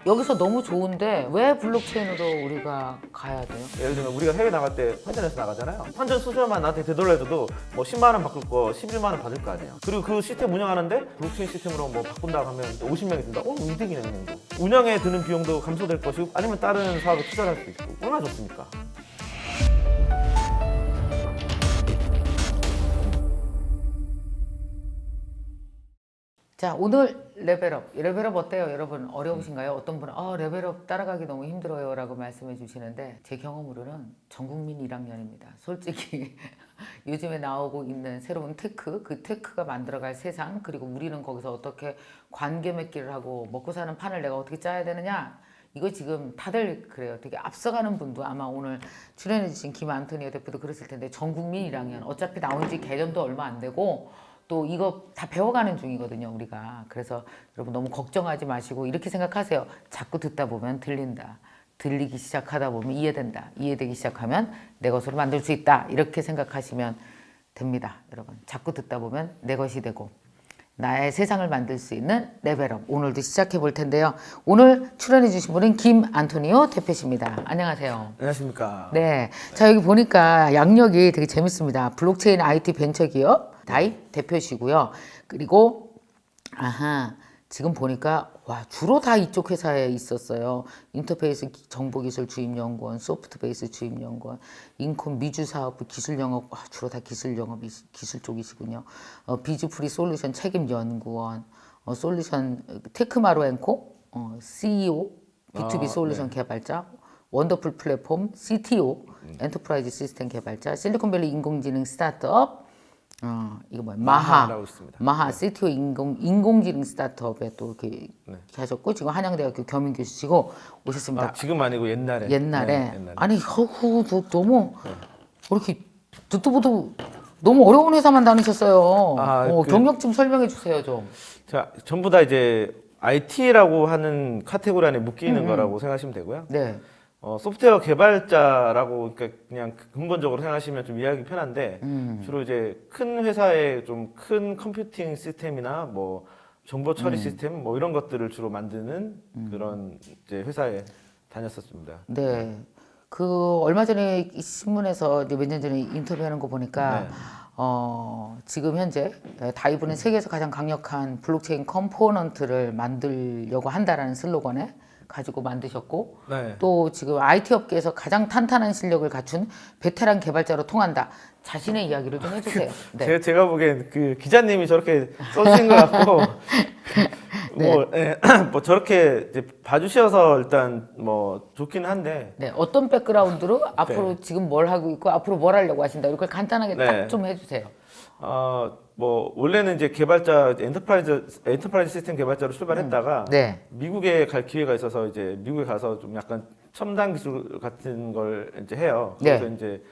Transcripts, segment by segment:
여기서 너무 좋은데 왜 블록체인으로 우리가 가야 돼요? 예를 들면 우리가 해외 나갈 때 환전해서 나가잖아요. 환전 수수료만 나한테 되돌려줘도 뭐 10만 원 바꿀 거 11만 원 받을 거 아니에요. 그리고 그 시스템 운영하는데 블록체인 시스템으로 뭐 바꾼다고 하면 50명이 든다. 이득이네 운영도. 운영에 드는 비용도 감소될 것이고 아니면 다른 사업에 투자를 할 수도 있고 얼마나 좋습니까? 자, 오늘 레벨업. 레벨업 어때요, 여러분? 어려우신가요? 어떤 분은 레벨업 따라가기 너무 힘들어요 라고 말씀해 주시는데 제 경험으로는 전 국민 1학년입니다. 솔직히 요즘에 나오고 있는 새로운 테크, 그 테크가 만들어갈 세상, 그리고 우리는 거기서 어떻게 관계 맺기를 하고 먹고 사는 판을 내가 어떻게 짜야 되느냐, 이거 지금 다들 그래요. 되게 앞서가는 분도 아마 오늘 출연해주신 김안토니오 대표도 그랬을 텐데 전 국민 1학년, 어차피 나온 지 개념도 얼마 안 되고 또 이거 다 배워가는 중이거든요, 우리가. 그래서 여러분 너무 걱정하지 마시고 이렇게 생각하세요. 자꾸 듣다 보면 들린다. 들리기 시작하다 보면 이해된다. 이해되기 시작하면 내 것으로 만들 수 있다. 이렇게 생각하시면 됩니다, 여러분. 자꾸 듣다 보면 내 것이 되고 나의 세상을 만들 수 있는 레벨업. 오늘도 시작해 볼 텐데요. 오늘 출연해 주신 분은 김안토니오 대표십니다. 안녕하세요. 안녕하십니까. 네. 자, 여기 보니까 양력이 되게 재밌습니다. 블록체인 IT 벤처기업 다입 대표시고요. 그리고 지금 보니까 주로 다 이쪽 회사에 있었어요. 인터페이스 정보기술 주임연구원, 소프트베이스 주임연구원, 인콘 미주사업부 기술영업, 주로 다 기술영업 기술 쪽이시군요. 비즈프리 솔루션 책임연구원, 솔루션 테크마루앤코 CEO, B2B 솔루션 개발자, 원더풀 플랫폼 CTO, 엔터프라이즈 시스템 개발자, 실리콘밸리 인공지능 스타트업, 이거 뭐야? 마하라고 있습니다. 마하 CTO 인공지능 스타트업에 또 이렇게 하셨고 지금 한양대학교 겸임교수시고 오셨습니다. 지금 아니고 옛날에. 옛날에. 아니 너무 이렇게 듣도 보도 너무 어려운 회사만 다니셨어요. 경력 좀 설명해 주세요 좀. 자, 전부 다 이제 IT라고 하는 카테고리 안에 묶이는 거라고 생각하시면 되고요. 네. 소프트웨어 개발자라고 그냥 근본적으로 생각하시면 좀 이해하기 편한데 주로 이제 큰 회사의 좀 큰 컴퓨팅 시스템이나 뭐 정보 처리 시스템 뭐 이런 것들을 주로 만드는 그런 이제 회사에 다녔었습니다. 네. 그 얼마 전에 이 신문에서 이제 몇 년 전에 인터뷰하는 거 보니까 지금 현재 다이브는 세계에서 가장 강력한 블록체인 컴포넌트를 만들려고 한다라는 슬로건에 가지고 만드셨고 또 지금 IT 업계에서 가장 탄탄한 실력을 갖춘 베테랑 개발자로 통한다. 자신의 이야기를 좀 해주세요. 네. 제가 보기엔 그 기자님이 저렇게 써주신 것 같고 뭐 저렇게 이제 봐주셔서 일단 뭐 좋긴 한데 어떤 백그라운드로 앞으로 지금 뭘 하고 있고 앞으로 뭘 하려고 하신다. 이걸 간단하게 딱 좀 해주세요. 뭐 원래는 이제 개발자 엔터프라이즈 시스템 개발자로 출발했다가 미국에 갈 기회가 있어서 이제 미국에 가서 좀 약간 첨단 기술 같은 걸 이제 해요. 그래서 이제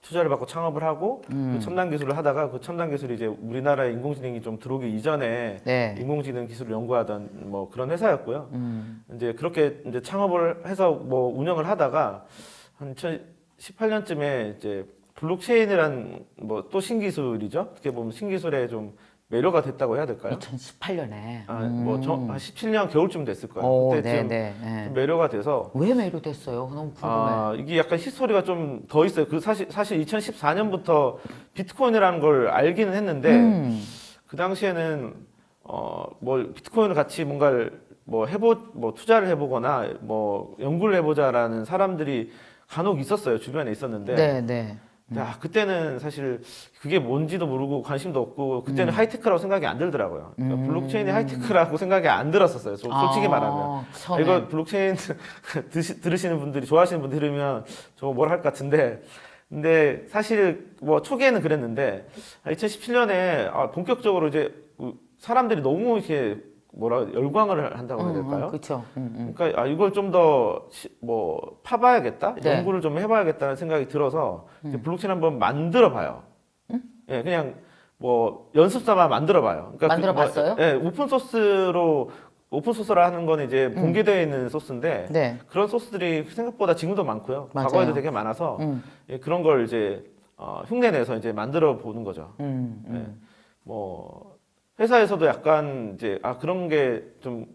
투자를 받고 창업을 하고 그 첨단 기술을 하다가 그 첨단 기술이 이제 우리나라에 인공지능이 좀 들어오기 이전에 인공지능 기술을 연구하던 뭐 그런 회사였고요. 이제 그렇게 이제 창업을 해서 뭐 운영을 하다가 한 2018년쯤에 이제 블록체인이란 뭐 또 신기술이죠. 어떻게 보면 신기술에 좀 매료가 됐다고 해야 될까요? 2018년에. 한 17년 겨울쯤 됐을 거예요. 그때쯤 좀 매료가 돼서. 왜 매료됐어요? 너무 궁금해. 이게 약간 히스토리가 좀 더 있어요. 그 사실 2014년부터 비트코인이라는 걸 알기는 했는데 그 당시에는 뭐 비트코인을 같이 뭔가를 뭐 투자를 해보거나 뭐 연구를 해보자라는 사람들이 간혹 있었어요. 주변에 있었는데. 그때는 사실 그게 뭔지도 모르고 관심도 없고 그때는 하이테크라고 생각이 안 들더라고요. 그러니까 블록체인이 하이테크라고 생각이 안 들었었어요. 솔직히 말하면. 이거 블록체인 들으시는 분들이 좋아하시는 분들 들으면 저거 뭘 할 것 같은데 근데 사실 뭐 초기에는 그랬는데 2017년에 본격적으로 이제 사람들이 너무 이렇게 열광을 한다고 해야 될까요? 그렇죠. 그러니까 이걸 좀 더 뭐 파봐야겠다, 연구를 좀 해봐야겠다는 생각이 들어서 이제 블록체인 한번 만들어봐요. 예, 그냥 뭐 연습삼아 만들어봐요. 그러니까 만들어봤어요? 오픈소스라 하는 건 이제 공개되어 있는 소스인데 그런 소스들이 생각보다 지금도 많고요. 맞아요. 과거에도 되게 많아서 예, 그런 걸 이제 흉내내서 이제 만들어 보는 거죠. 예, 뭐 회사에서도 약간 이제 그런 게 좀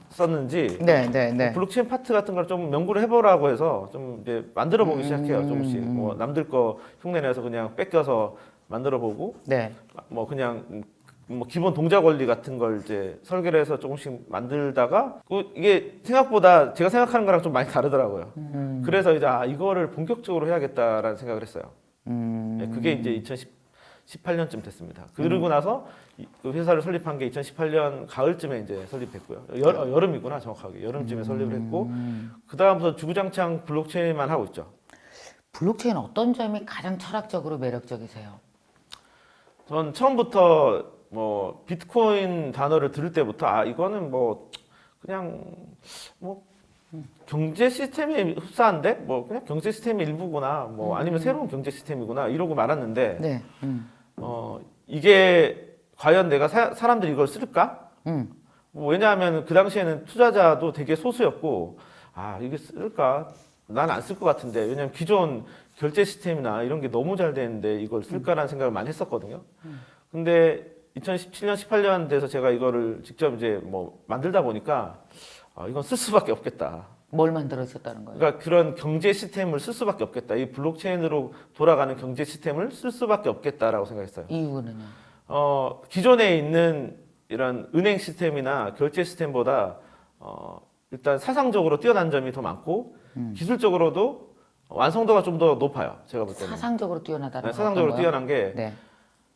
썼는지 네. 블록체인 파트 같은 걸 좀 연구를 해보라고 해서 좀 이제 만들어 보기 시작해요. 조금씩 뭐 남들 거 흉내내서 그냥 뺏겨서 만들어 보고 네. 뭐 그냥 뭐 기본 동작 원리 같은 걸 이제 설계를 해서 조금씩 만들다가 이게 생각보다 제가 생각하는 거랑 좀 많이 다르더라고요. 그래서 이제 이거를 본격적으로 해야겠다라는 생각을 했어요. 네, 그게 이제 2018년쯤 됐습니다. 그러고 나서 그 회사를 설립한 게 2018년 가을쯤에 이제 설립했고요. 여름이구나 정확하게 여름쯤에 설립을 했고 그 다음부터 주구장창 블록체인만 하고 있죠. 블록체인 어떤 점이 가장 철학적으로 매력적이세요? 전 처음부터 뭐 비트코인 단어를 들을 때부터 이거는 뭐 그냥 뭐 경제 시스템이 흡사한데 뭐 그냥 경제 시스템의 일부구나 뭐 아니면 새로운 경제 시스템이구나 이러고 말았는데 네. 이게 과연 내가 사람들이 이걸 쓸까? 뭐 왜냐하면 그 당시에는 투자자도 되게 소수였고 이게 쓸까? 난 안 쓸 것 같은데 왜냐면 기존 결제 시스템이나 이런 게 너무 잘 되는데 이걸 쓸까라는 생각을 많이 했었거든요. 근데 2017년, 18년 돼서 제가 이거를 직접 이제 뭐 만들다 보니까 이건 쓸 수밖에 없겠다. 뭘 만들었었다는 거예요? 그러니까 그런 경제 시스템을 쓸 수밖에 없겠다. 이 블록체인으로 돌아가는 경제 시스템을 쓸 수밖에 없겠다라고 생각했어요. 이유는요? 기존에 있는 이런 은행 시스템이나 결제 시스템보다 일단 사상적으로 뛰어난 점이 더 많고 기술적으로도 완성도가 좀 더 높아요. 제가 볼 때는. 사상적으로 뛰어나다는 건 사상적으로 어떤 뛰어난 게 네.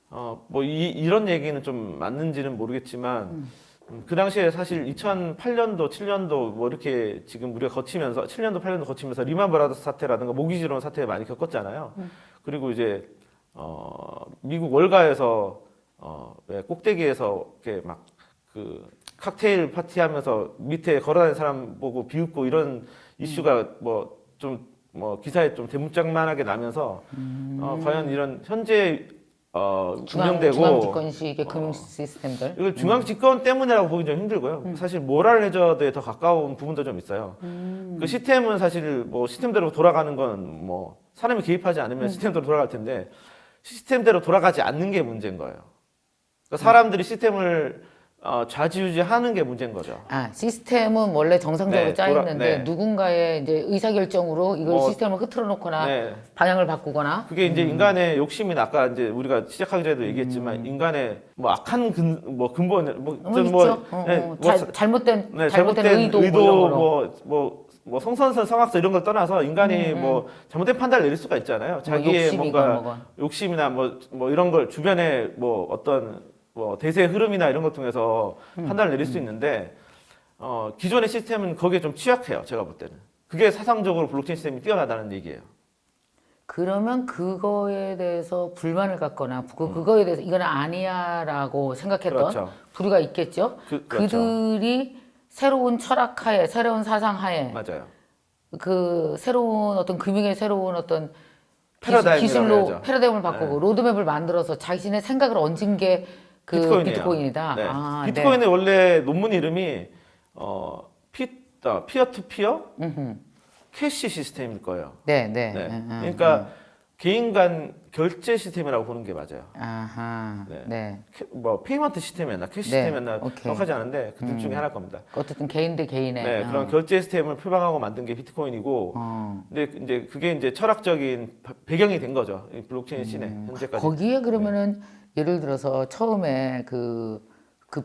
뭐 이런 얘기는 좀 맞는지는 모르겠지만 그 당시에 사실 2008년도, 7년도 뭐 이렇게 지금 우리가 거치면서 7년도, 8년도 거치면서 리만 브라더스 사태라든가 모기지론 사태 많이 겪었잖아요. 그리고 이제 미국 월가에서 왜 꼭대기에서 이렇게 막 그 칵테일 파티하면서 밑에 걸어다니는 사람 보고 비웃고 이런 이슈가 뭐 좀 뭐 기사에 좀 대문짝만하게 나면서 과연 이런 현재 운영되고 중앙 집권식의 금융 시스템들. 이걸 중앙 집권 때문이라고 보기 좀 힘들고요. 사실 모랄 해저드에 더 가까운 부분도 좀 있어요. 그 시스템은 사실 뭐 시스템대로 돌아가는 건 뭐 사람이 개입하지 않으면 시스템대로 돌아갈 텐데 시스템대로 돌아가지 않는 게 문제인 거예요. 그러니까 사람들이 시스템을 좌지우지하는 게 문제인 거죠. 시스템은 원래 정상적으로 네, 짜 있는데 네. 누군가의 이제 의사결정으로 이걸 뭐, 시스템을 흐트러 놓거나 네. 방향을 바꾸거나. 그게 이제 인간의 욕심이 아까 이제 우리가 시작하기 전에도 얘기했지만 인간의 뭐 악한 근본 있죠. 잘못된 의도 뭐 이런 거로. 뭐 성선설 성악설 이런 걸 떠나서 인간이 뭐 잘못된 판단을 내릴 수가 있잖아요. 자기의 욕심이건 뭔가 욕심이나 뭐 이런 걸 주변에 뭐 어떤 뭐 대세의 흐름이나 이런 것 통해서 판단을 내릴 수 있는데 기존의 시스템은 거기에 좀 취약해요. 제가 볼 때는. 그게 사상적으로 블록체인 시스템이 뛰어나다는 얘기예요. 그러면 그거에 대해서 불만을 갖거나 그거에 대해서 이건 아니야라고 생각했던 그렇죠. 부류가 있겠죠. 그렇죠. 그들이 새로운 철학하에, 새로운 사상하에, 맞아요. 그 새로운 어떤 금융의 새로운 어떤 패러다임이라고 기술로 해야죠. 패러다임을 바꾸고 로드맵을 만들어서 자신의 생각을 얹은 게 그 비트코인이에요. 비트코인이다. 네. 비트코인의 원래 논문 이름이 피어 투 피어 캐시 시스템일 거예요. 네. 그러니까 개인 간 결제 시스템이라고 보는 게 맞아요. 아하. 네. 뭐 페이먼트 시스템이었나 캐시 네, 시스템이었나 오케이. 정확하지 않은데 그 둘 중에 하나일 겁니다. 어쨌든 개인 대 개인의. 네, 그런 결제 시스템을 표방하고 만든 게 비트코인이고, 근데 이제 그게 이제 철학적인 배경이 된 거죠. 이 블록체인 시대 현재까지. 거기에 그러면은 예를 들어서 처음에 그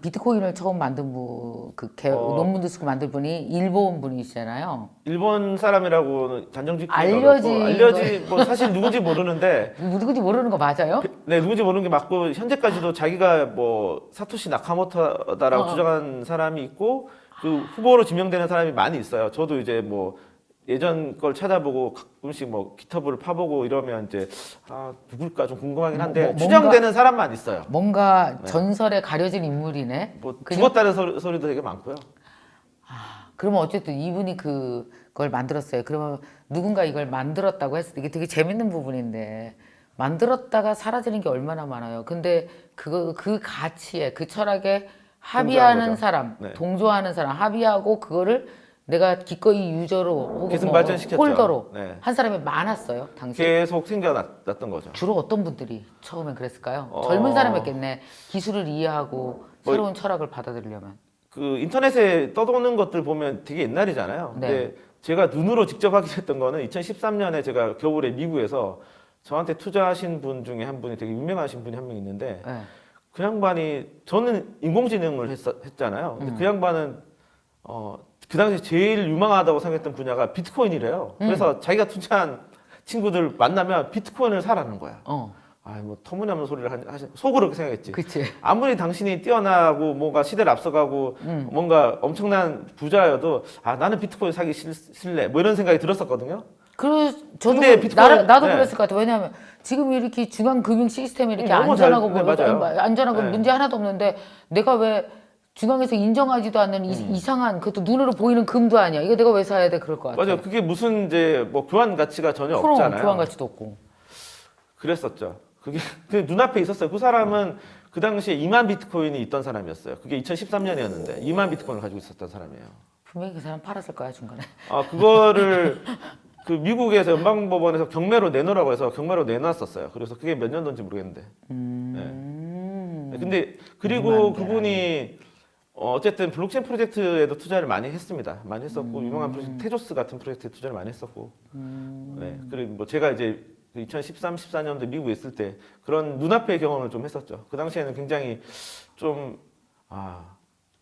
비트코인을 처음 만든 논문도 쓰고 만든 분이 일본 분이시잖아요. 일본 사람이라고 단정짓기 알려진 뭐 사실 누군지 모르는데 누군지 모르는 거 맞아요? 네 누군지 모르는 게 맞고 현재까지도 자기가 뭐 사토시 나카모토다라고 주장한 사람이 있고 그 후보로 지명되는 사람이 많이 있어요. 저도 이제 뭐 예전 걸 찾아보고 가끔씩 뭐 기터브를 파보고 이러면 이제 누굴까 좀 궁금하긴 한데 추정되는 사람만 있어요. 뭔가 전설에 가려진 인물이네. 뭐 죽었다는 소리도 되게 많고요. 그러면 어쨌든 이분이 그걸 만들었어요. 그러면 누군가 이걸 만들었다고 했을 때 이게 되게 재밌는 부분인데 만들었다가 사라지는 게 얼마나 많아요. 근데 그 가치에 그 철학에 합의하는 사람, 네. 동조하는 사람, 합의하고 그거를 내가 기꺼이 유저로 혹은 계속 발전시켰죠. 홀더로 네. 한 사람이 많았어요. 당시. 계속 생겨났던 거죠. 주로 어떤 분들이 처음엔 그랬을까요? 젊은 사람이었겠네. 기술을 이해하고 새로운 철학을 받아들이려면. 그 인터넷에 떠도는 것들 보면 되게 옛날이잖아요. 네. 근데 제가 눈으로 직접 확인했던 거는 2013년에 제가 겨울에 미국에서 저한테 투자하신 분 중에 한 분이 되게 유명하신 분이 한 명 있는데 네. 그 양반이 저는 인공지능을 했잖아요. 근데 그 양반은 그 당시 제일 유망하다고 생각했던 분야가 비트코인이래요. 그래서 자기가 투자한 친구들 만나면 비트코인을 사라는 거야. 뭐 터무니없는 소리를 속으로 그렇게 생각했지. 그치. 아무리 당신이 뛰어나고 뭔가 시대를 앞서가고 뭔가 엄청난 부자여도 나는 비트코인 사기 싫래 뭐 이런 생각이 들었었거든요. 저도 근데 비트코인- 나도 네. 그랬을 것 같아. 왜냐하면 지금 이렇게 중앙 금융 시스템이 이렇게 너무 안전하고 잘- 네, 맞아요. 안전하고 네. 문제 하나도 없는데 내가 왜 중앙에서 인정하지도 않는 이상한 그것도 눈으로 보이는 금도 아니야. 이거 내가 왜 사야 돼? 그럴 것 같아. 맞아요. 그게 무슨 이제 뭐 교환 가치가 전혀 그럼 없잖아요. 교환 가치도 없고. 그랬었죠. 그게 그 눈앞에 있었어요. 그 사람은 그 당시에 2만 비트코인이 있던 사람이었어요. 그게 2013년이었는데 2만 비트코인을 가지고 있었던 사람이에요. 분명히 그 사람 팔았을 거야 중간에. 그거를 그 미국에서 연방법원에서 경매로 내놓으라고 해서 경매로 내놨었어요. 그래서 그게 몇 년도인지 모르겠는데. 네. 근데 그리고 그분이 어쨌든 블록체인 프로젝트에도 투자를 많이 했습니다. 많이 했었고 유명한 프로젝트 테조스 같은 프로젝트에 투자를 많이 했었고. 네. 그리고 뭐 제가 이제 2013, 14년도 미국에 있을 때 그런 눈앞의 경험을 좀 했었죠. 그 당시에는 굉장히 좀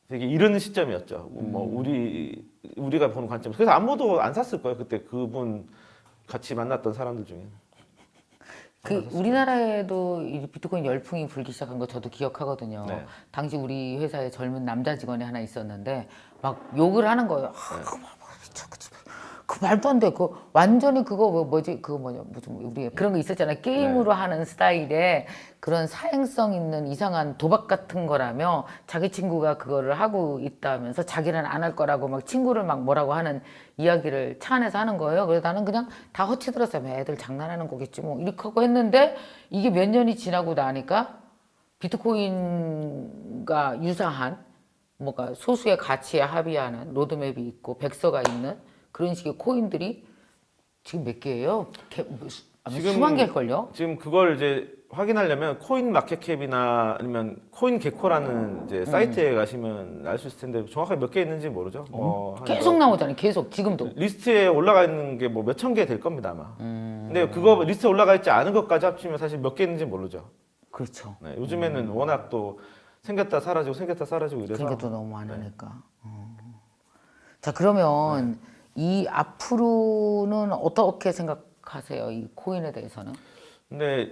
되게 이른 시점이었죠. 뭐 우리가 보는 관점. 그래서 아무도 안 샀을 거예요. 그때 그분 같이 만났던 사람들 중에. 우리나라에도 이 비트코인 열풍이 불기 시작한 거 저도 기억하거든요. 네. 당시 우리 회사에 젊은 남자 직원이 하나 있었는데 막 욕을 하는 거예요. 그 말도 안 돼. 그 완전히 그거 뭐지? 그거 뭐냐? 무슨 우리 그런 거 있었잖아요. 게임으로 하는 스타일의 그런 사행성 있는 이상한 도박 같은 거라며 자기 친구가 그거를 하고 있다면서 자기는 안 할 거라고 막 친구를 막 뭐라고 하는 이야기를 차 안에서 하는 거예요. 그래서 나는 그냥 다 허치 들었어요. 애들 장난하는 거겠지 뭐 이렇게 하고 했는데 이게 몇 년이 지나고 나니까 비트코인과 유사한 뭔가 소수의 가치에 합의하는 로드맵이 있고 백서가 있는 그런 식의 코인들이 지금 몇 개예요? 지금- 수만 개일걸요? 지금 그걸 이제 확인하려면 코인 마켓캡이나 아니면 코인 개코라는 이제 사이트에 가시면 알 수 있을 텐데 정확하게 몇 개 있는지 모르죠. 한 계속 나오잖아요. 계속 지금도. 리스트에 올라가 있는 게 뭐 몇천 개 될 겁니다 아마. 근데 그거 리스트에 올라가 있지 않은 것까지 합치면 사실 몇 개 있는지 모르죠. 그렇죠. 네, 요즘에는 워낙 또 생겼다 사라지고 이래서. 그러니까 또 너무 많으니까. 자 그러면 이 앞으로는 어떻게 생각하세요? 이 코인에 대해서는? 근데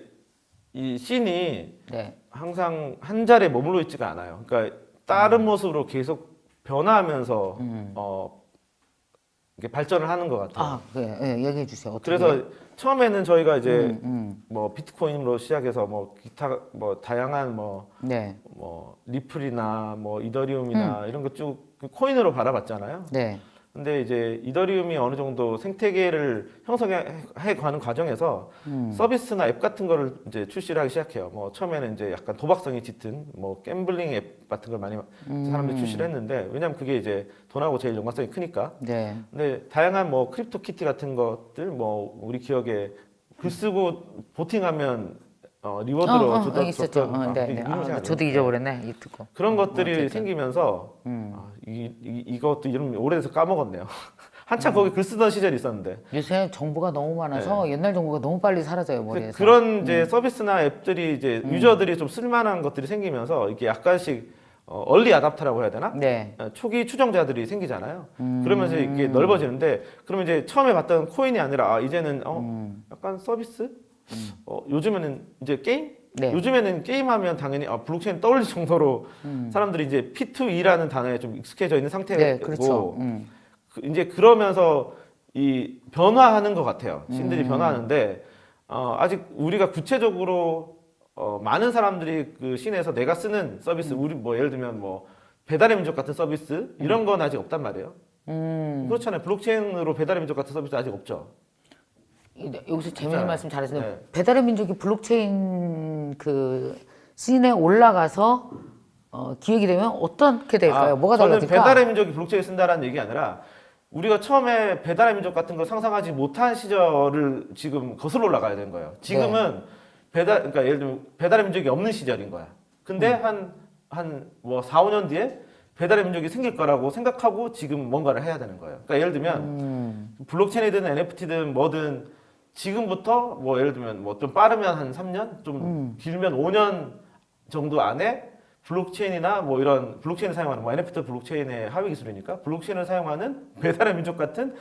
이 씬이 네. 항상 한 자리에 머물러 있지가 않아요. 그러니까 다른 모습으로 계속 변화하면서 이게 발전을 하는 것 같아요. 네, 얘기해 주세요. 어떻게? 그래서 처음에는 저희가 이제 뭐 비트코인으로 시작해서 뭐 기타 뭐 다양한 네. 뭐 리플이나 뭐 이더리움이나 이런 거 쭉 코인으로 바라봤잖아요. 네. 근데 이제 이더리움이 어느 정도 생태계를 형성해 가는 과정에서 서비스나 앱 같은 거를 이제 출시를 하기 시작해요. 뭐 처음에는 이제 약간 도박성이 짙은 뭐 갬블링 앱 같은 걸 많이 사람들이 출시를 했는데 왜냐면 그게 이제 돈하고 제일 연관성이 크니까. 네. 근데 다양한 뭐 크립토 키티 같은 것들 뭐 우리 기억에 글 쓰고 보팅하면 리워드로 있었죠. 네. 저도 잊어버렸네. 이 듣고. 그런 것들이 어쨌든. 생기면서 이것도 이름 오래돼서 까먹었네요. 한참 거기 글 쓰던 시절이 있었는데 요새 정보가 너무 많아서 옛날 정보가 너무 빨리 사라져요 머리에서. 그런 이제 서비스나 앱들이 이제 유저들이 좀 쓸만한 것들이 생기면서 이게 약간씩 얼리 아답터라고 해야 되나? 네. 초기 추종자들이 생기잖아요. 그러면서 이게 넓어지는데 그러면 이제 처음에 봤던 코인이 아니라 이제는 약간 서비스? 요즘에는 이제 게임? 네. 요즘에는 게임하면 당연히 블록체인 떠올릴 정도로 사람들이 이제 P2E라는 단어에 좀 익숙해져 있는 상태고 네, 그렇죠. 이제 그러면서 이 변화하는 것 같아요. 신들이 변화하는데 아직 우리가 구체적으로 많은 사람들이 그 신에서 내가 쓰는 서비스 우리 뭐 예를 들면 뭐 배달의 민족 같은 서비스 이런 건 아직 없단 말이에요. 그렇잖아요. 블록체인으로 배달의 민족 같은 서비스 아직 없죠. 여기서 재밌는 말씀 잘하시네요. 네. 배달의 민족이 블록체인 그 씬에 올라가서 기획이 되면 어떻게 될까요? 뭐가 저는 달라질까? 배달의 민족이 블록체인 쓴다라는 얘기 아니라 우리가 처음에 배달의 민족 같은 걸 상상하지 못한 시절을 지금 거슬러 올라가야 되는 거예요. 지금은 그러니까 예를 들면 배달의 민족이 없는 시절인 거야. 근데 한 뭐 4, 5년 뒤에 배달의 민족이 생길 거라고 생각하고 지금 뭔가를 해야 되는 거예요. 그러니까 예를 들면 블록체인이든 NFT든 뭐든 지금부터 뭐 예를 들면 뭐 좀 빠르면 한 3년, 좀 길면 5년 정도 안에 블록체인이나 뭐 이런 블록체인을 사용하는 뭐 NFT 블록체인의 하위 기술이니까 블록체인을 사용하는 배달의 민족 같은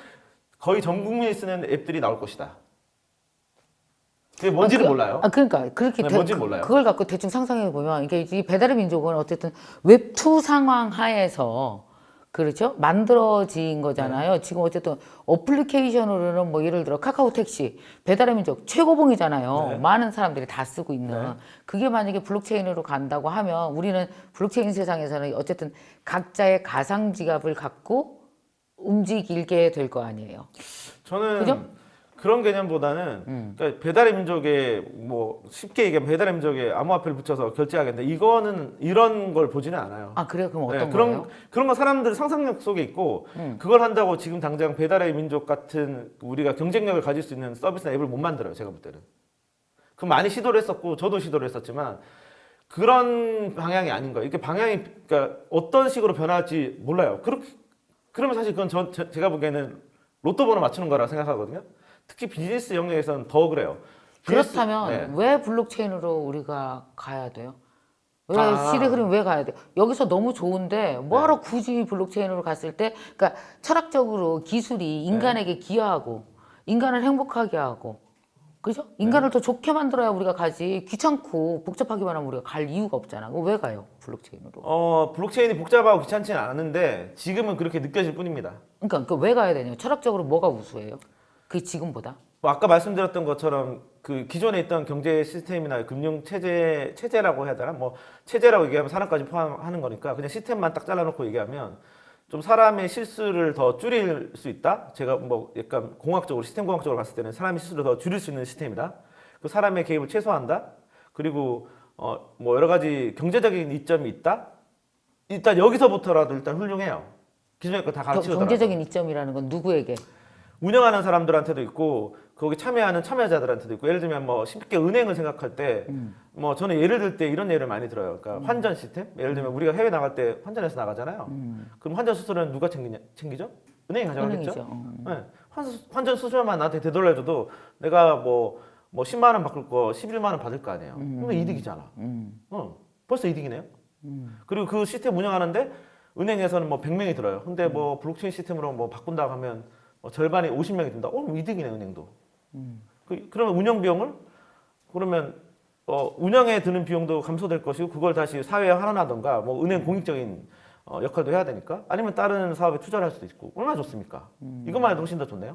거의 전 국민이 쓰는 앱들이 나올 것이다. 그게 뭔지를 몰라요. 그러니까 그렇게 네, 뭔지 몰라요. 그걸 갖고 대충 상상해 보면 이게 이 배달의 민족은 어쨌든 웹2 상황 하에서 그렇죠? 만들어진 거잖아요. 지금 어쨌든 어플리케이션으로는 뭐 예를 들어 카카오 택시, 배달의 민족 최고봉이잖아요. 네. 많은 사람들이 다 쓰고 있는. 네. 그게 만약에 블록체인으로 간다고 하면 우리는 블록체인 세상에서는 어쨌든 각자의 가상 지갑을 갖고 움직이게 될 거 아니에요. 저는 그죠? 그런 개념보다는 그러니까 배달의 민족에 뭐 쉽게 얘기하면 배달의 민족에 암호화폐를 붙여서 결제하겠는데 이거는 이런 걸 보지는 않아요. 아, 그래요? 그럼 어떤 네, 거예요? 그런 건 사람들 상상력 속에 있고 그걸 한다고 지금 당장 배달의 민족 같은 우리가 경쟁력을 가질 수 있는 서비스나 앱을 못 만들어요. 제가 볼 때는. 그 많이 시도를 했었고 저도 시도를 했었지만 그런 방향이 아닌 거예요. 이게 방향이 그러니까 어떤 식으로 변할지 몰라요. 그러면 사실 그건 제가 보기에는 로또 번호 맞추는 거라 생각하거든요. 특히 비즈니스 영역에서는 더 그래요. 그렇다면 네. 왜 블록체인으로 우리가 가야 돼요? 왜 아. 시대 흐름 왜 가야 돼? 여기서 너무 좋은데 뭐하러 굳이 블록체인으로 갔을 때, 그러니까 철학적으로 기술이 인간에게 기여하고 인간을 행복하게 하고, 그죠? 인간을 더 좋게 만들어야 우리가 가지. 귀찮고 복잡하기만 하면 우리가 갈 이유가 없잖아. 그거 왜 가요? 블록체인으로? 블록체인이 복잡하고 귀찮지는 않은데 지금은 그렇게 느껴질 뿐입니다. 그러니까 왜 가야 되냐? 철학적으로 뭐가 우수해요? 그게 지금보다? 뭐 아까 말씀드렸던 것처럼 그 기존에 있던 경제 시스템이나 금융 체제라고 해야 되나? 뭐 체제라고 얘기하면 사람까지 포함하는 거니까 그냥 시스템만 딱 잘라놓고 얘기하면 좀 사람의 실수를 더 줄일 수 있다. 제가 뭐 약간 공학적으로 시스템 공학적으로 봤을 때는 사람의 실수를 더 줄일 수 있는 시스템이다. 그 사람의 개입을 최소화한다. 그리고 뭐 여러 가지 경제적인 이점이 있다. 일단 여기서부터라도 일단 훌륭해요. 기존의 거 다 가르치더라고요. 경제적인 이점이라는 건 누구에게? 운영하는 사람들한테도 있고 거기 참여하는 참여자들한테도 있고 예를 들면 뭐 쉽게 은행을 생각할 때 뭐 저는 예를 들 때 이런 예를 많이 들어요. 그러니까 환전 시스템 예를 들면 우리가 해외 나갈 때 환전해서 나가잖아요. 그럼 환전 수수료는 누가 챙기죠? 은행이 가져가겠죠. 은행이죠. 네. 환전 수수료만 나한테 되돌려줘도 내가 뭐 10만 원 바꿀 거 11만 원 받을 거 아니에요. 그럼 이득이잖아. 벌써 이득이네요. 그리고 그 시스템 운영하는데 은행에서는 뭐 100명이 들어요. 근데 뭐 블록체인 시스템으로 뭐 바꾼다고 하면 절반이 50명이 든다. 그럼 이득이네 은행도. 그러면 운영 비용을 그러면 운영에 드는 비용도 감소될 것이고 그걸 다시 사회에 환원하던가 뭐 은행 공익적인 역할도 해야 되니까 아니면 다른 사업에 투자를 할 수도 있고 얼마나 좋습니까? 이것만 해도 훨씬 더 좋네요.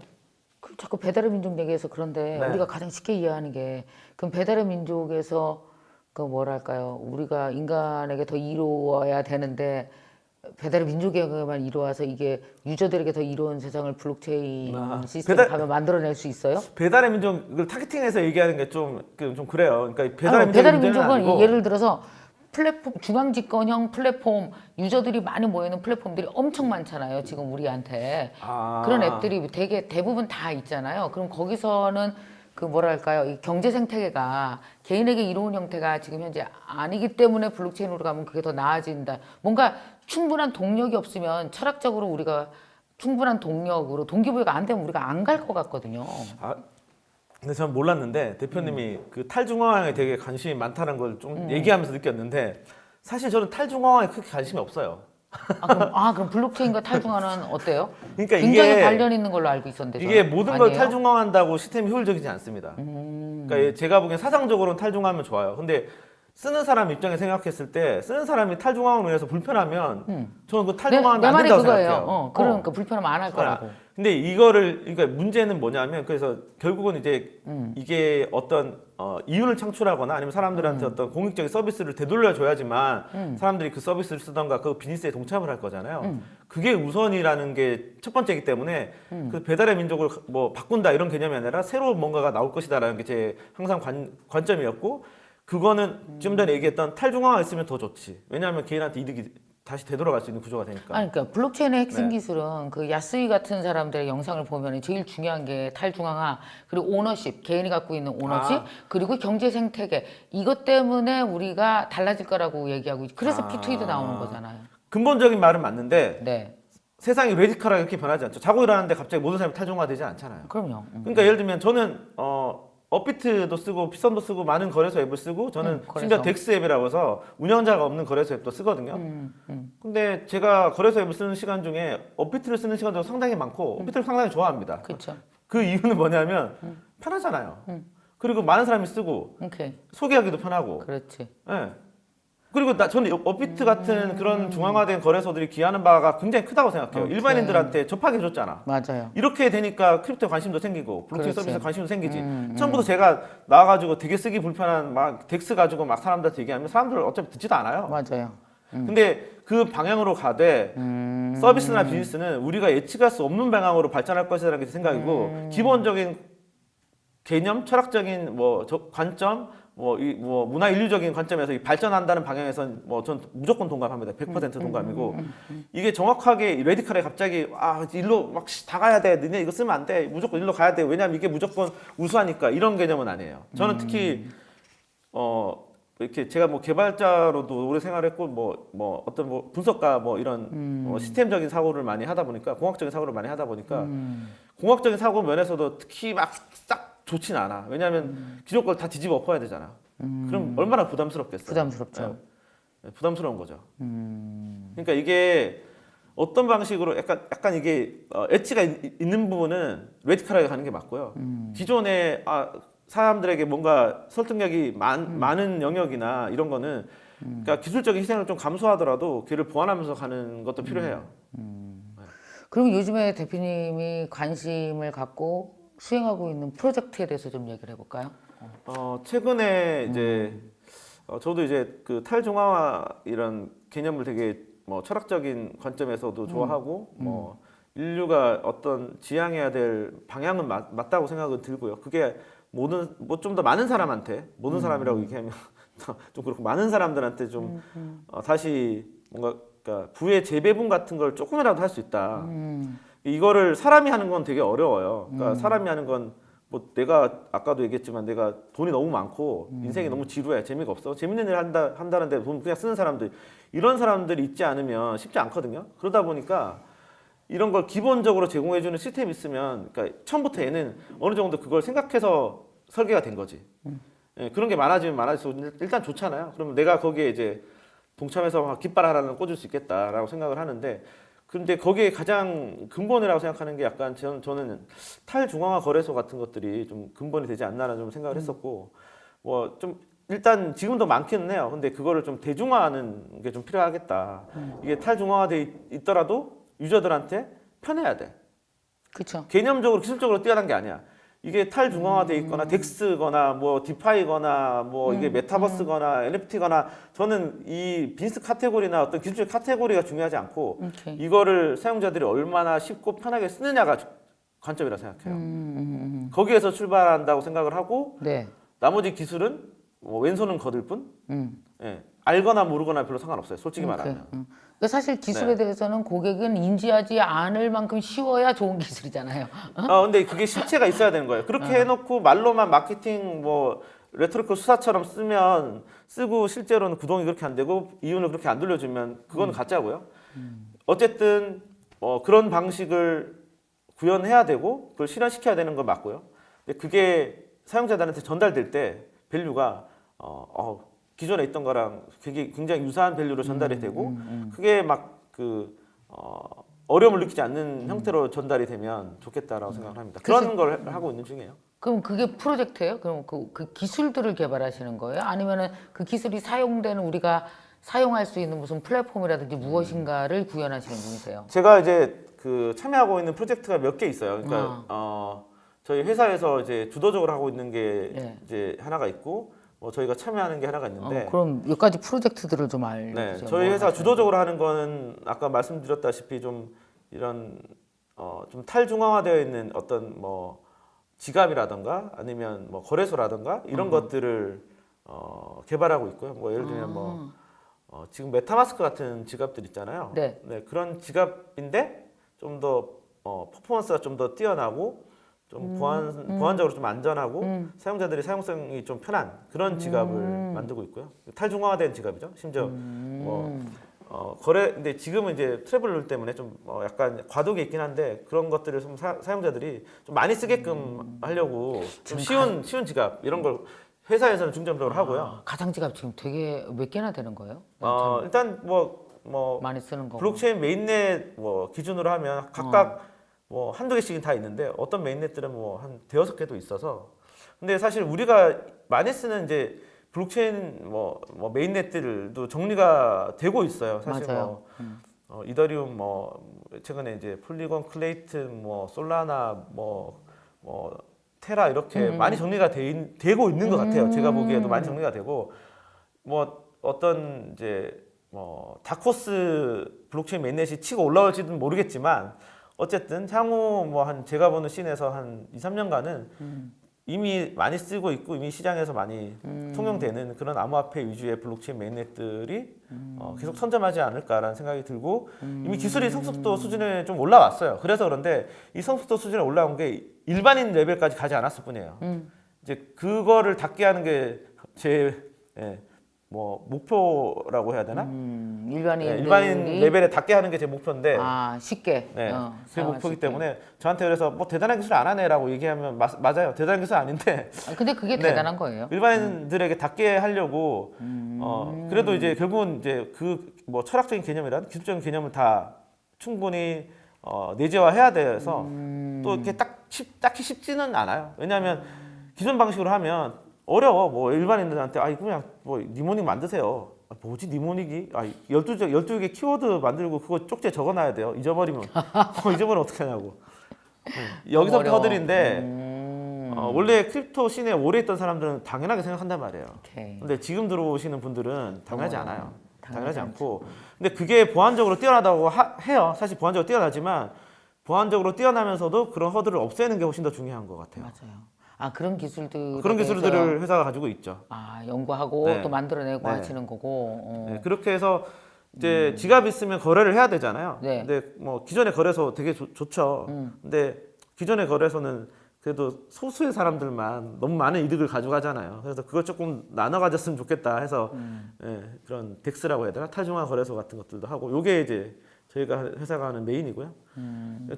그 자꾸 배달의 민족 얘기해서 그런데 네. 우리가 가장 쉽게 이해하는 게 그럼 배달의 민족에서 그 뭐랄까요? 우리가 인간에게 더 이로워야 되는데 배달의 민족에게만 이로와서 이게 유저들에게 더 이로운 세상을 블록체인 시스템 가면 만들어낼 수 있어요? 배달의 민족을 타겟팅해서 얘기하는 게 좀 그래요. 그러니까 배달의 민족의 배달의 문제는 민족은 아니고 예를 들어서 플랫폼 중앙 집권형 플랫폼 유저들이 많이 모이는 플랫폼들이 엄청 많잖아요. 지금 우리한테 그런 앱들이 대부분 다 있잖아요. 그럼 거기서는 그 뭐랄까요, 이 경제 생태계가 개인에게 이로운 형태가 지금 현재 아니기 때문에 블록체인으로 가면 그게 더 나아진다. 뭔가 충분한 동력이 없으면 철학적으로 우리가 충분한 동력으로 동기부여가 안 되면 우리가 안 갈 것 같거든요. 근데 저는 몰랐는데 대표님이 그 탈중앙화에 되게 관심이 많다는 걸 좀 얘기하면서 느꼈는데 사실 저는 탈중앙화에 크게 관심이 없어요. 그럼 블록체인과 탈중앙은 어때요? 그러니까 굉장히 이게 관련 있는 걸로 알고 있었는데 이게 저는. 모든 걸 아니에요? 탈중앙한다고 시스템이 효율적이지 않습니다. 그러니까 제가 보기엔 사상적으로는 탈중앙하면 좋아요. 근데 쓰는 사람 입장에 생각했을 때 쓰는 사람이 탈중앙으로 인해서 불편하면 저는 그 탈중앙하면 내 안 말이 된다고 그거예요. 생각해요. 그러니까 불편하면 안 할 거라고. 근데 그러니까 문제는 뭐냐면 그래서 결국은 이제 이게 어떤 이윤을 창출하거나 아니면 사람들한테 어떤 공익적인 서비스를 되돌려줘야지만 사람들이 그 서비스를 쓰던가 그 비즈니스에 동참을 할 거잖아요. 그게 우선이라는 게 첫 번째이기 때문에 그 배달의 민족을 뭐 바꾼다 이런 개념이 아니라 새로운 뭔가가 나올 것이다라는 게 제 항상 관점이었고 그거는 좀 전에 얘기했던 탈중앙화 있으면 더 좋지. 왜냐하면 개인한테 이득이 다시 되돌아갈 수 있는 구조가 되니까. 그러니까 블록체인의 핵심 네. 기술은 그 야스위 같은 사람들의 영상을 보면 제일 중요한 게 탈중앙화 그리고 오너십 개인이 갖고 있는 오너십 그리고 경제 생태계 이것 때문에 우리가 달라질 거라고 얘기하고 그래서 P2E도 나오는 거잖아요. 근본적인 말은 맞는데 네. 세상이 레디컬하게 이렇게 변하지 않죠. 자고 일어나는데 갑자기 모든 사람이 탈중화되지 않잖아요. 그럼요. 그러니까 예를 들면 저는 업비트도 쓰고 피선도 쓰고 많은 거래소 앱을 쓰고 저는 거래소. 심지어 덱스 앱이라고 해서 운영자가 없는 거래소 앱도 쓰거든요. 근데 제가 거래소 앱을 쓰는 시간 중에 업비트를 쓰는 시간도 상당히 많고 업비트를 상당히 좋아합니다. 그렇죠. 그 이유는 뭐냐면 편하잖아요. 그리고 많은 사람이 쓰고 오케이. 소개하기도 편하고. 그렇지. 예. 그리고 저는 업비트 같은 그런 중앙화된 거래소들이 기하는 바가 굉장히 크다고 생각해요. 오케이. 일반인들한테 접하게 해줬잖아. 맞아요. 이렇게 되니까 크립토에 관심도 생기고 블록체인 그렇지. 서비스에 관심도 생기지. 처음부터 제가 나와가지고 되게 쓰기 불편한 막 덱스 가지고 막 사람들한테 얘기하면 사람들 어차피 듣지도 않아요. 맞아요. 근데 그 방향으로 가되 서비스나 비즈니스는 우리가 예측할 수 없는 방향으로 발전할 것이라는 게 생각이고 기본적인 개념, 철학적인 관점, 문화 인류적인 관점에서 이 발전한다는 방향에선 전 무조건 동감합니다. 100% 동감이고 이게 정확하게 레디컬에 갑자기 일로 막 다 가야 돼. 너네 이거 쓰면 안 돼. 무조건 일로 가야 돼. 왜냐면 이게 무조건 우수하니까 이런 개념은 아니에요. 저는 특히 이렇게 제가 개발자로도 오래 생활했고 어떤 분석가 이런 시스템적인 사고를 많이 하다 보니까 공학적인 사고를 많이 하다 보니까 공학적인 사고 면에서도 특히 막 싹 좋진 않아. 왜냐하면 기존 걸 다 뒤집어 엎어야 되잖아. 그럼 얼마나 부담스럽겠어요. 부담스럽죠. 부담스러운 거죠. 그러니까 이게 어떤 방식으로 약간 이게 엣지가 있는 부분은 레디컬하게 가는 게 맞고요. 기존에 사람들에게 뭔가 설득력이 많은 영역이나 이런 거는 그러니까 기술적인 희생을 좀 감수하더라도 걔를 보완하면서 가는 것도 필요해요. 그리고 요즘에 대표님이 관심을 갖고 수행하고 있는 프로젝트에 대해서 좀 얘기를 해볼까요? 최근에 이제 저도 이제 그 탈중화화 이런 개념을 되게 철학적인 관점에서도 좋아하고 인류가 어떤 지향해야 될 방향은 맞다고 생각은 들고요. 그게 좀 더 많은 사람한테 모든 사람이라고 얘기하면 좀 그렇고 많은 사람들한테 좀 다시 뭔가 그러니까 부의 재배분 같은 걸 조금이라도 할 수 있다. 이거를 사람이 하는 건 되게 어려워요. 그러니까 사람이 하는 건 내가 아까도 얘기했지만 내가 돈이 너무 많고 인생이 너무 지루해. 재미가 없어. 재밌는 일 한다는데 돈 그냥 쓰는 사람들 이런 사람들이 있지 않으면 쉽지 않거든요. 그러다 보니까 이런 걸 기본적으로 제공해주는 시스템이 있으면 그러니까 처음부터 얘는 어느 정도 그걸 생각해서 설계가 된 거지. 예, 그런 게 많아지면 많아질수록 일단 좋잖아요. 그러면 내가 거기에 이제 동참해서 깃발 하나는 꽂을 수 있겠다라고 생각을 하는데 근데 거기에 가장 근본이라고 생각하는 게 약간 저는 탈중앙화 거래소 같은 것들이 좀 근본이 되지 않나라는 좀 생각을 했었고 좀 일단 지금도 많기는 해요. 근데 그거를 좀 대중화하는 게 좀 필요하겠다. 이게 탈중앙화돼 있더라도 유저들한테 편해야 돼. 그렇죠. 개념적으로 기술적으로 뛰어난 게 아니야. 이게 탈중앙화돼 있거나 덱스거나 디파이거나 이게 메타버스거나 NFT거나 저는 이 비즈니스 카테고리나 어떤 기술적 카테고리가 중요하지 않고 오케이. 이거를 사용자들이 얼마나 쉽고 편하게 쓰느냐가 관점이라 생각해요. 거기에서 출발한다고 생각을 하고 네. 나머지 기술은 왼손은 거들 뿐. 예, 알거나 모르거나 별로 상관없어요. 솔직히 말하면. 그러니까 사실 기술에 대해서는 고객은 인지하지 않을 만큼 쉬워야 좋은 기술이잖아요. 근데 그게 실체가 있어야 되는 거예요. 그렇게 해놓고 말로만 마케팅 레토리컬 수사처럼 쓰고 실제로는 구동이 그렇게 안 되고 이윤을 그렇게 안 돌려주면 그건 가짜고요. 어쨌든 그런 방식을 구현해야 되고 그걸 실현시켜야 되는 건 맞고요. 근데 그게 사용자들한테 전달될 때 밸류가 기존에 있던 거랑 그게 굉장히 유사한 밸류로 전달이 되고 그게 어려움을 느끼지 않는 형태로 전달이 되면 좋겠다라고 생각을 합니다. 그런 걸 하고 있는 중이에요. 그럼 그게 프로젝트예요? 그럼 그 기술들을 개발하시는 거예요? 아니면은 그 기술이 사용되는 우리가 사용할 수 있는 무슨 플랫폼이라든지 무엇인가를 구현하시는 분이세요? 제가 이제 참여하고 있는 프로젝트가 몇 개 있어요. 그러니까 저희 회사에서 이제 주도적으로 하고 있는 게 이제 하나가 있고 저희가 참여하는 게 하나가 있는데 그럼 몇 가지 프로젝트들을 좀 알려주세요. 네, 저희 회사 주도적으로 하는 거는 아까 말씀드렸다시피 좀 이런 좀 탈중앙화되어 있는 어떤 지갑이라던가 아니면 거래소라던가 이런 것들을 개발하고 있고요. 예를 들면 지금 메타마스크 같은 지갑들 있잖아요. 네. 그런 지갑인데 좀 더 퍼포먼스가 좀 더 뛰어나고 좀 보안적으로 좀 안전하고 사용자들이 사용성이 좀 편한 그런 지갑을 만들고 있고요. 탈중앙화된 지갑이죠. 심지어 근데 지금은 이제 트래블 때문에 좀 약간 과도기 있긴 한데 그런 것들을 좀 사용자들이 좀 많이 쓰게끔 하려고 좀 쉬운 지갑 이런 걸 회사에서는 중점적으로 하고요. 가상지갑 지금 되게 몇 개나 되는 거예요? 일단 뭐 많이 쓰는 거. 블록체인 메인넷 뭐 기준으로 하면 각각 뭐 한두 개씩은 다 있는데 어떤 메인넷들은 뭐 한 대여섯 개도 있어서 근데 사실 우리가 많이 쓰는 이제 블록체인 뭐 메인넷들도 정리가 되고 있어요. 사실 맞아요. 이더리움 최근에 이제 폴리곤 클레이트 솔라나 테라 이렇게 많이 정리가 되고 있는 것 같아요. 제가 보기에도 많이 정리가 되고 어떤 이제 다코스 블록체인 메인넷이 치고 올라올지는 모르겠지만 어쨌든 향후 제가 보는 씬에서 한 2, 3년간은 이미 많이 쓰고 있고 이미 시장에서 많이 통용되는 그런 암호화폐 위주의 블록체인 메인넷들이 계속 선점하지 않을까라는 생각이 들고 이미 기술이 성숙도 수준에 좀 올라왔어요. 그래서 그런데 이 성숙도 수준에 올라온 게 일반인 레벨까지 가지 않았을 뿐이에요. 이제 그거를 닿게 하는 게 제 목표라고 해야 되나? 일반인 레벨에 닿게 하는 게 제 목표인데 쉽게 제 목표이기 때문에 저한테 그래서 대단한 기술 안 하네라고 얘기하면 맞아요. 대단한 기술 아닌데 근데 그게 대단한 거예요. 일반인들에게 닿게 하려고 그래도 이제 결국은 이제 철학적인 개념이란 기술적인 개념을 다 충분히 내재화해야 돼서 또 이렇게 딱히 쉽지는 않아요. 왜냐하면 기존 방식으로 하면 어려워. 일반인들한테 그냥 니모닉 만드세요. 뭐지 니모닉이? 12개 키워드 만들고 그거 쪽지에 적어놔야 돼요. 잊어버리면 어떻게 하냐고. 여기서부터 허들인데 원래 크립토 씬에 오래 있던 사람들은 당연하게 생각한단 말이에요. 근데 지금 들어오시는 분들은 당연하지 않아요. 당연하지 않고. 근데 그게 보안적으로 뛰어나다고 해요. 사실 보안적으로 뛰어나지만 보안적으로 뛰어나면서도 그런 허들을 없애는 게 훨씬 더 중요한 것 같아요. 맞아요. 그런 기술들을 회사가 가지고 있죠. 연구하고 또 만들어내고 하시는 거고. 그렇게 해서 이제 지갑 있으면 거래를 해야 되잖아요. 네. 근데 기존의 거래소 되게 좋죠. 근데 기존의 거래소는 그래도 소수의 사람들만 너무 많은 이득을 가져가잖아요. 그래서 그걸 조금 나눠 가졌으면 좋겠다 해서 그런 덱스라고 해야 되나? 탈중앙 거래소 같은 것들도 하고 요게 이제 저희가 회사가 하는 메인이고요.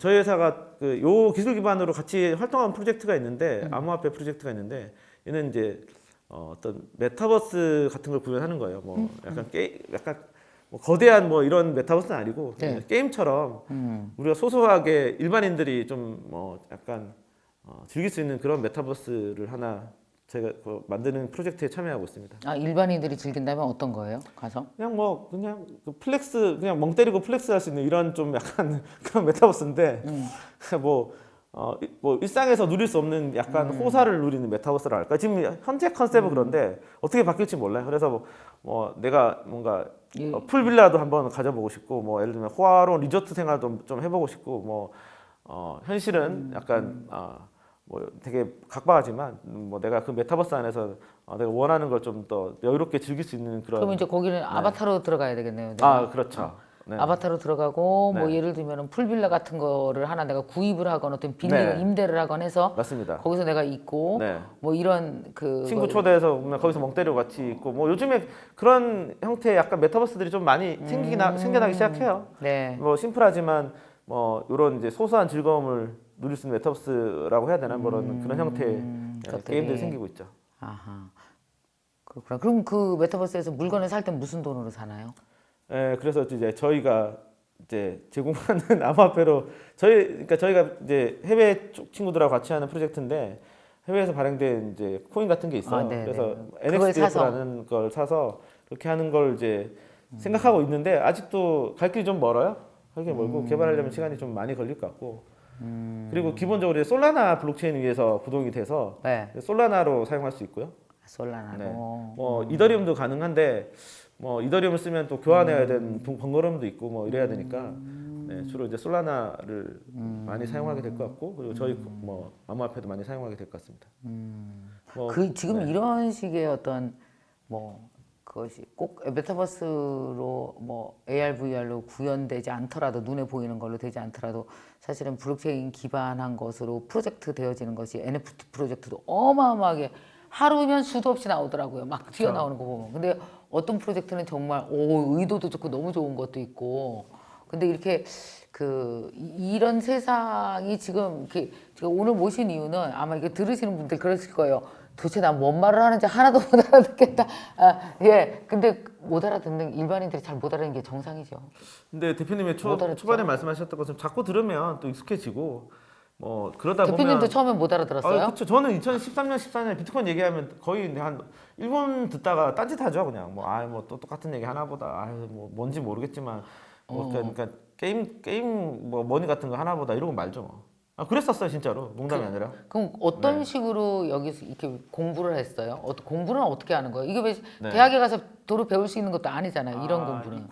저희 회사가 요 기술 기반으로 같이 활동하는 프로젝트가 있는데 암호화폐 프로젝트가 있는데 얘는 이제 어떤 메타버스 같은 걸 구현하는 거예요. 약간 거대한 이런 메타버스는 아니고 게임처럼 우리가 소소하게 일반인들이 좀 약간 즐길 수 있는 그런 메타버스를 하나 제가 만드는 프로젝트에 참여하고 있습니다. 일반인들이 즐긴다면 어떤 거예요? 가서? 그냥 플렉스 그냥 멍 때리고 플렉스 할 수 있는 이런 좀 약간 그런 메타버스인데 일상에서 누릴 수 없는 약간 호사를 누리는 메타버스라 할까? 지금 현재 컨셉은 그런데 어떻게 바뀔지 몰라요. 그래서 내가 뭔가 풀빌라도 한번 가져보고 싶고 예를 들면 호화로운 리조트 생활도 좀 해보고 싶고 현실은 약간 되게 각박하지만 내가 그 메타버스 안에서 내가 원하는 걸 좀 더 여유롭게 즐길 수 있는 그런. 그럼 이제 거기는 아바타로 들어가야 되겠네요. 그렇죠. 아바타로 들어가고 예를 들면 풀빌라 같은 거를 하나 내가 구입을 하거나 어떤 빌리 임대를 하거나 해서 맞습니다. 거기서 내가 있고 이런 친구 초대해서 거기서 멍 때리고 같이 있고 요즘에 그런 형태의 약간 메타버스들이 좀 많이 생겨나기 시작해요. 심플하지만 이런 이제 소소한 즐거움을 누릴 수 있는 메타버스라고 해야 되나 그런 형태의 게임들이 생기고 있죠. 그렇구나. 그럼 그 메타버스에서 물건을 살 때 무슨 돈으로 사나요? 그래서 이제 저희가 이제 제공하는 암호화폐로 그러니까 저희가 이제 해외 친구들하고 같이 하는 프로젝트인데 해외에서 발행된 이제 코인 같은 게 있어요. 그래서 NXDF라는 걸 사서 그렇게 하는 걸 이제 생각하고 있는데 아직도 갈 길이 좀 멀어요. 갈 길이 멀고 개발하려면 시간이 좀 많이 걸릴 것 같고. 그리고 기본적으로 솔라나 블록체인 위에서 구동이 돼서 솔라나로 사용할 수 있고요. 솔라나로. 이더리움도 가능한데 이더리움을 쓰면 또 교환해야 되는 번거로움도 있고 이래야 되니까 주로 이제 솔라나를 많이 사용하게 될 것 같고 그리고 저희 암호화폐도 많이 사용하게 될 것 같습니다. 지금 이런 식의 어떤 그것이 꼭 메타버스로 AR, VR로 구현되지 않더라도 눈에 보이는 걸로 되지 않더라도 사실은 블록체인 기반한 것으로 프로젝트 되어지는 것이 NFT 프로젝트도 어마어마하게 하루면 수도 없이 나오더라고요. 막 튀어나오는 거 보면. 근데 어떤 프로젝트는 정말 의도도 좋고 너무 좋은 것도 있고. 근데 이렇게 이런 세상이 지금 이렇게 제가 오늘 모신 이유는 아마 이게 들으시는 분들 그러실 거예요. 도대체 난 뭔 말을 하는지 하나도 못 알아듣겠다. 예. 근데 못 알아듣는 일반인들이 잘 못 알아듣는 게 정상이죠. 근데 대표님이 못 알아듣죠. 초반에 말씀하셨던 것처럼 자꾸 들으면 또 익숙해지고 뭐 그러다 대표님도 보면 처음에 못 알아들었어요? 그렇죠. 저는 2013년, 14년에 비트코인 얘기하면 거의 한 1분 듣다가 딴짓하죠, 그냥. 뭐 또 똑같은 얘기 하나 보다. 뭐 뭔지 모르겠지만 그러니까 게임 뭐 머니 같은 거 하나 보다 이러고 말죠. 뭐. 그랬었어요, 진짜로. 농담이 아니라. 그럼 어떤 네. 식으로 여기서 이렇게 공부를 했어요? 공부는 어떻게 하는 거예요? 이게 왜 네. 대학에 가서 도로 배울 수 있는 것도 아니잖아요. 이런 공부는.